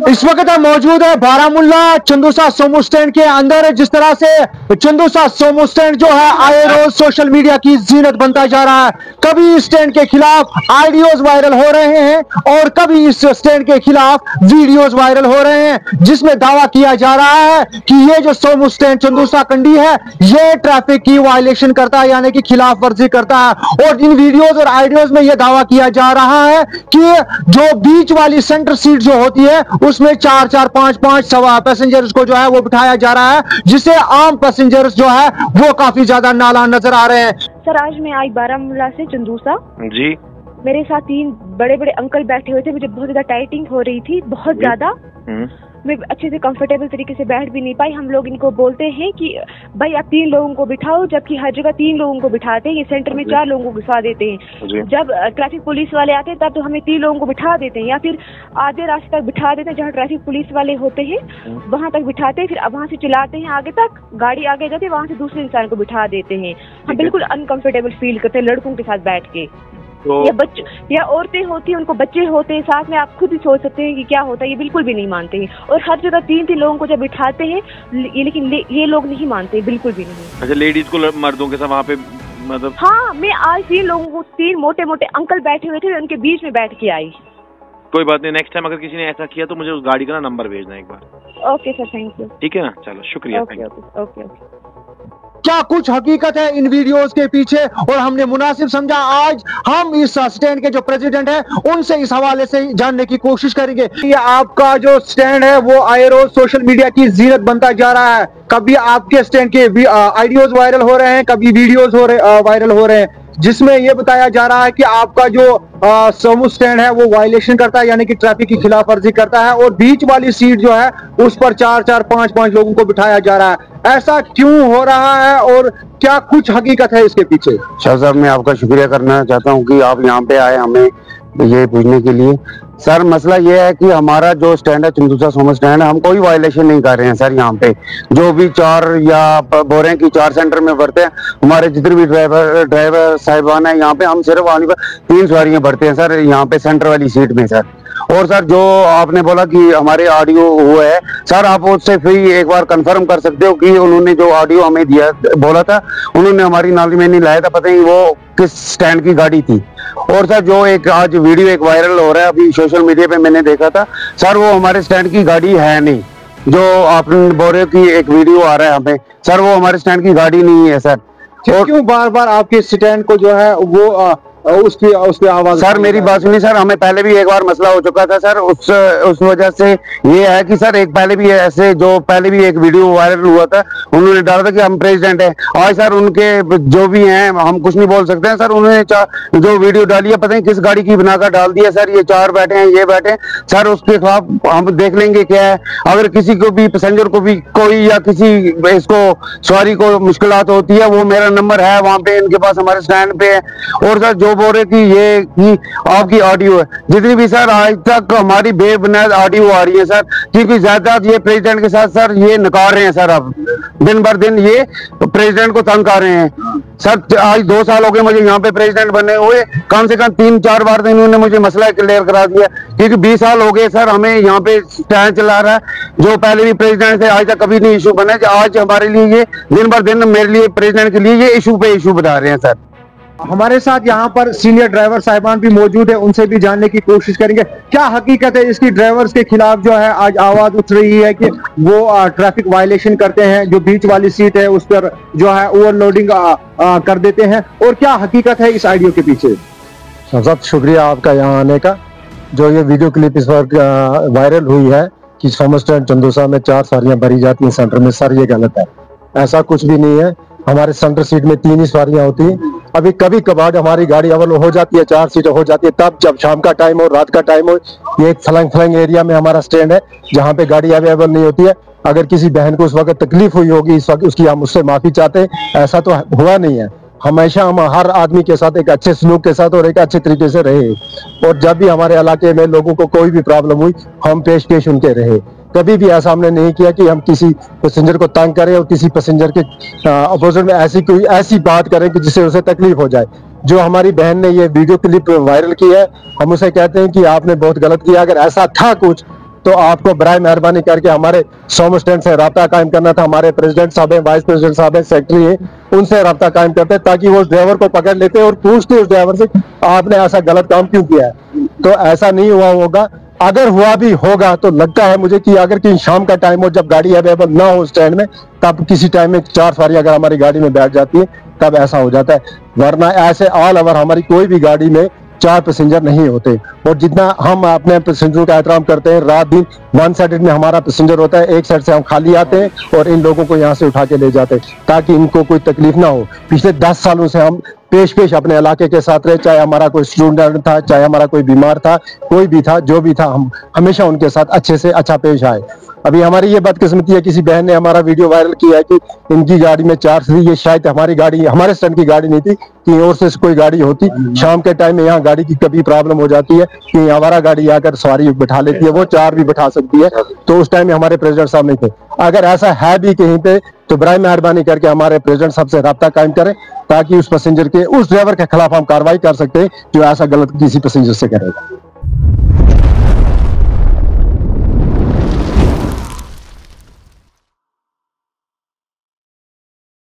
इस वक्त हम मौजूद है बारामुल्ला चंदूसा सोमो स्टैंड के अंदर। जिस तरह से चंदूसा सोमो स्टैंड जो है आए रोज सोशल मीडिया की जीनत बनता जा रहा है। कभी इस स्टैंड के खिलाफ ऑडियोज वायरल हो रहे हैं और कभी इस स्टैंड के खिलाफ वीडियोज वायरल हो रहे हैं, जिसमें दावा किया जा रहा है कि ये जो सोमो स्टैंड चंदूसा कंडी है ये ट्रैफिक की वायलेशन करता है, यानी कि खिलाफ वर्जी करता है। और इन वीडियोज और ऑडियोज में यह दावा किया जा रहा है कि जो बीच वाली सेंटर सीट जो होती है उसमें 4-4, 5-5 पैसेंजर्स को जो है वो बिठाया जा रहा है, जिससे आम पैसेंजर्स जो है वो काफी ज्यादा नाला नजर आ रहे हैं। सर आज मैं आई बारामुल्ला से चंदूसा जी। मेरे साथ 3 बड़े बड़े अंकल बैठे हुए थे। मुझे बहुत ज्यादा टाइटिंग हो रही थी, बहुत ज्यादा। मैं अच्छे से कंफर्टेबल तरीके से बैठ भी नहीं पाई। हम लोग इनको बोलते हैं कि भाई आप 3 लोगों को बिठाओ, जबकि हर जगह 3 लोगों को बिठाते हैं। ये सेंटर में 4 लोगों को घुसा देते हैं। जब ट्रैफिक पुलिस वाले आते हैं तब तो हमें 3 लोगों को बिठा देते हैं, या फिर आधे रास्ते तक बिठा देते हैं। जहाँ ट्रैफिक पुलिस वाले होते हैं वहां तक बिठाते हैं, फिर वहां से चलाते हैं आगे तक, गाड़ी आगे जाती है, वहां से दूसरे इंसान को बिठा देते हैं। हम बिल्कुल अनकंफर्टेबल फील करते हैं लड़कों के साथ बैठ के। या बच्चे या औरतें होती हैं, उनको बच्चे होते हैं साथ में, आप खुद ही सोच सकते हैं कि क्या होता है। ये बिल्कुल भी नहीं मानते हैं और हर जगह 3-3 लोगों को जब बिठाते हैं लेकिन ये लोग नहीं मानते, बिल्कुल भी नहीं। अच्छा, लेडीज को मर्दों के साथ वहाँ पे मतलब? हाँ, मैं आज 3 लोगों को 3 मोटे मोटे अंकल बैठे हुए थे, उनके बीच में बैठ के आई। कोई बात नहीं, नेक्स्ट टाइम अगर किसी ने ऐसा किया तो मुझे उस गाड़ी का ना नंबर भेजना एक बार। Okay sir, thank you. ठीक है ना, चलो शुक्रिया। ओके। क्या कुछ हकीकत है इन वीडियोस के पीछे, और हमने मुनासिब समझा आज हम इस स्टैंड के जो प्रेसिडेंट हैं उनसे इस हवाले से जानने की कोशिश करेंगे। ये आपका जो स्टैंड है वो आए रोज सोशल मीडिया की जीनत बनता जा रहा है। कभी आपके स्टैंड के आइडियोज वायरल हो रहे हैं, कभी वीडियोज वायरल हो रहे हैं, जिसमें यह बताया जा रहा है कि आपका जो सोमो स्टैंड है वो वायलेशन करता है, यानी कि ट्रैफिक की खिलाफ वर्जी करता है, और बीच वाली सीट जो है उस पर 4-4, 5-5 लोगों को बिठाया जा रहा है। ऐसा क्यों हो रहा है और क्या कुछ हकीकत है इसके पीछे? शाह साहब, मैं आपका शुक्रिया करना चाहता हूं कि आप यहाँ पे आए हमें ये पूछने के लिए। सर मसला ये है कि हमारा जो स्टैंड है चंदूसा सोमो स्टैंड है, हम कोई वायलेशन नहीं कर रहे हैं सर। यहाँ पे जो भी 4 या बोल रहे हैं कि 4 सेंटर में भरते हैं, हमारे जितने भी ड्राइवर साहिबान है यहाँ पे, हम सिर्फ आने पर 3 सवारियां भरते हैं सर यहाँ पे सेंटर वाली सीट में सर। और सर जो आपने बोला कि हमारे ऑडियो हुआ है सर, आप उससे फिर एक बार कंफर्म कर सकते हो कि उन्होंने जो ऑडियो हमें दिया बोला था, उन्होंने हमारी नॉलेज में नहीं लाया था, पता नहीं वो किस स्टैंड की गाड़ी थी। और सर जो एक आज वीडियो एक वायरल हो रहा है अभी सोशल मीडिया पे, मैंने देखा था सर, वो हमारे स्टैंड की गाड़ी है नहीं। जो आप बोल रहे हो कि एक वीडियो आ रहा है हमें, सर वो हमारे स्टैंड की गाड़ी नहीं है सर। और क्यों बार बार आपके स्टैंड को जो है वो उसकी आवाज? सर मेरी बात सुनिए सर, हमें पहले भी एक बार मसला हो चुका था सर, उस वजह से ये है कि सर एक पहले भी ऐसे जो पहले भी एक वीडियो वायरल हुआ था, उन्होंने डाला था कि हम प्रेसिडेंट हैं। आज सर उनके जो भी हैं हम कुछ नहीं बोल सकते हैं सर। उन्होंने जो वीडियो डाली है पता नहीं किस गाड़ी की बनाकर डाल दिया सर। ये 4 बैठे हैं, ये बैठे हैं सर, उसके खिलाफ हम देख लेंगे क्या है। अगर किसी को भी पैसेंजर को भी कोई या किसी इसको सवारी को मुश्किलात होती है, वो मेरा नंबर है वहाँ पे इनके पास हमारे स्टैंड पे है। और सर जो बोल रहे कि ये कि आपकी ऑडियो है, जितनी भी सर आज तक हमारी बेबुनियाद ऑडियो आ रही है सर, क्योंकि ज्यादा ये प्रेसिडेंट के साथ सर ये नकार रहे हैं सर। अब दिन भर दिन ये प्रेसिडेंट को तंग कर रहे हैं सर। आज 2 साल हो गए मुझे यहाँ पे प्रेसिडेंट बने हुए, कम से कम 3-4 बार तो इन्होंने मुझे मसला क्लियर करा दिया, क्योंकि 20 साल हो गए सर हमें यहाँ पे स्टैंड चला रहा है। जो पहले भी प्रेसिडेंट थे आज तक कभी नहीं इशू बना, आज हमारे लिए ये दिन भर दिन मेरे लिए प्रेसिडेंट के लिए ये इशू पे इशू बता रहे हैं सर। हमारे साथ यहाँ पर सीनियर ड्राइवर साहिबान भी मौजूद है, उनसे भी जानने की कोशिश करेंगे क्या हकीकत है इसकी। ड्राइवर्स के खिलाफ जो है आज आवाज उठ रही है कि वो ट्रैफिक वायलेशन करते हैं, जो बीच वाली सीट है उस पर जो है ओवरलोडिंग कर देते हैं, और क्या हकीकत है इस आइडियो के पीछे? बहुत शुक्रिया आपका यहाँ आने का। जो ये वीडियो क्लिप इस वक्त वायरल हुई है कि सोमो स्टैंड चंदूसा में 4 सवारियां भरी जाती हैं सेंटर में, सर ये गलत है। ऐसा कुछ भी नहीं है। हमारे सेंटर सीट में 3 ही सवारियां होती हैं। अभी कभी कभार हमारी गाड़ी अवेलेबल हो जाती है, 4 सीटें हो जाती है, तब जब शाम का टाइम हो, रात का टाइम हो। ये एक फलंग एरिया में हमारा स्टैंड है जहाँ पे गाड़ी अवेलेबल नहीं होती है। अगर किसी बहन को उस वक्त तकलीफ हुई होगी इस वक्त, उसकी हम उससे माफी चाहते हैं। ऐसा तो हुआ नहीं है। हमेशा हम हर आदमी के साथ एक अच्छे सलूक के साथ और एक अच्छे तरीके से रहे, और जब भी हमारे इलाके में लोगों को कोई भी प्रॉब्लम हुई हम पेश उनके रहे। कभी भी ऐसा हमने नहीं किया कि हम किसी पैसेंजर को तंग करें और किसी पैसेंजर के अपोजिट में ऐसी बात करें कि जिससे उसे तकलीफ हो जाए। जो हमारी बहन ने ये वीडियो क्लिप वायरल की है, हम उसे कहते हैं कि आपने बहुत गलत किया। अगर ऐसा था कुछ तो आपको बराए मेहरबानी करके हमारे सोमो स्टैंड से रब्ता कायम करना था। हमारे प्रेसिडेंट साहब हैं, वाइस प्रेसिडेंट साहब हैं, सेक्रेटरी हैं, उनसे रब्ता कायम करते ताकि वो उस ड्राइवर को पकड़ लेते और पूछते उस ड्राइवर से आपने ऐसा गलत काम क्यों किया है। तो ऐसा नहीं हुआ होगा, अगर हुआ भी होगा तो लगता है मुझे कि अगर कहीं शाम का टाइम हो जब गाड़ी अवेलेबल ना हो स्टैंड में, तब किसी टाइम में 4 सवारी अगर हमारी गाड़ी में बैठ जाती है तब ऐसा हो जाता है, वरना ऐसे ऑल ओवर हमारी कोई भी गाड़ी में 4 पैसेंजर नहीं होते। और जितना हम अपने पैसेंजरों का एहतराम करते हैं, रात दिन वन साइडेड में हमारा पैसेंजर होता है, एक साइड से हम खाली आते हैं और इन लोगों को यहाँ से उठा के ले जाते हैं ताकि इनको कोई तकलीफ ना हो। पिछले 10 सालों से हम पेश अपने इलाके के साथ रहे, चाहे हमारा कोई स्टूडेंट था, चाहे हमारा कोई बीमार था, कोई भी था, जो भी था, हम हमेशा उनके साथ अच्छे से अच्छा पेश आए। अभी हमारी ये बदकिस्मती है, किसी बहन ने हमारा वीडियो वायरल किया है कि इनकी गाड़ी में 4 थी, ये शायद हमारी गाड़ी, हमारे स्टैंड की गाड़ी नहीं थी, कहीं और से कोई गाड़ी होती। शाम के टाइम में यहाँ गाड़ी की कभी प्रॉब्लम हो जाती है कि हमारा गाड़ी आकर सवारी बिठा लेती है, वो 4 भी बिठा सकती है, तो उस टाइम में हमारे प्रेसिडेंट साहब नहीं थे। अगर ऐसा है भी कहीं पे तो बराए मेहरबानी करके हमारे प्रेसिडेंट साहब से रब्ता कायम करें ताकि उस पैसेंजर के, उस ड्राइवर के खिलाफ हम कार्रवाई कर सकते हैं जो ऐसा गलत किसी पैसेंजर से करेगा।